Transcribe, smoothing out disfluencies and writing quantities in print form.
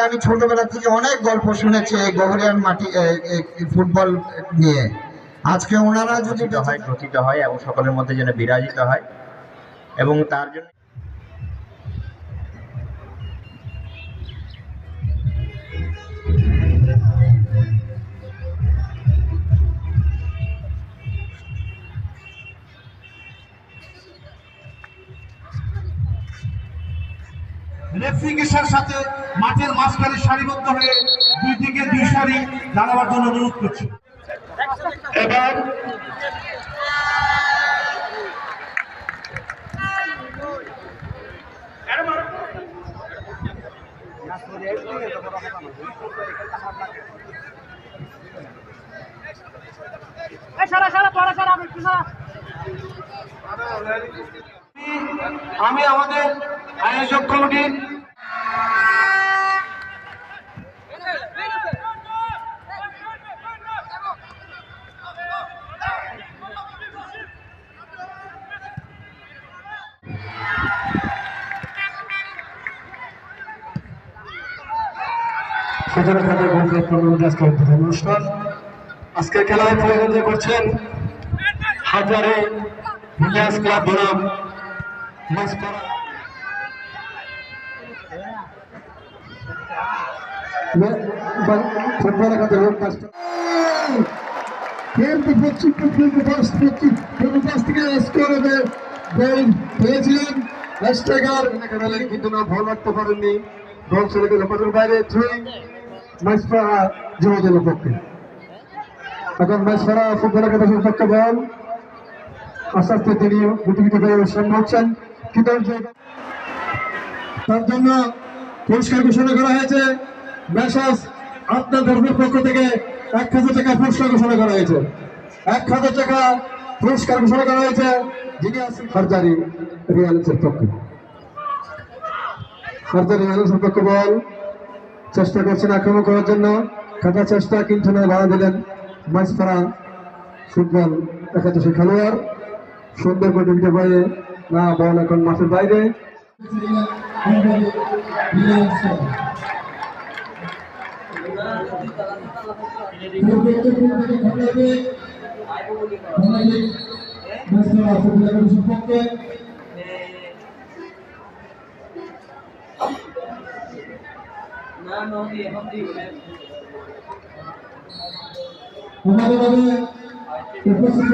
আমি ছোটবেলা থেকে অনেক গল্প শুনেছি এই গহরিয়ান মাটি ফুটবল নিয়ে। আজকে ওনারা যদি গঠিত হয় এবং সকলের মধ্যে যেন বিরাজিত হয় এবং তার জন্য রেফ্রিগেশনের সাথে মাঠের মাঝখানে সারিবদ্ধ হয়ে দুই দিকে দুই সারি দাঁড়াবার জন্য অনুরোধ করছি। এবার আমি আমাদের আয়োজক কমিটির অনুষ্ঠান আজকের খেলায় প্রতিযোগিতা করছেন হাজারে ভিলিয়ার্স ক্লাব বনাম ফুটবল একাডেমি কিন্তু না ভয় লাগতে পারেননি। দল চলে গেল মাঠের বাইরে যুবদলের পক্ষে। এখন মাইসপাড়া ফুটবল একাডেমির পক্ষে বল আস্তে আস্তে তিনি গুটিবিটি করে সামনে হচ্ছেন, কিন্তু তার জন্য পুরস্কার ঘোষণা করা হয়েছে। মেসাস আপনার ধর্মের পক্ষ থেকে 1000 টাকা পুরস্কার ঘোষণা করা হয়েছে। 1000 টাকা পুরস্কার ঘোষণা করা হয়েছে যিনি আছেন ফারজারি রিয়ালের পক্ষে। ফারজারি রিয়ালের পক্ষে বল চেষ্টা করছেন আক্রমণ করার জন্য, কাটার চেষ্টা কিন্তু না, বাধা দিলেন মাইসপাড়া ফুটবল একাদশী খেলোয়াড়। সুন্দর করে ডিভিটে বয়ে না, বল এখন মাঠের বাইরে। উপস্থিত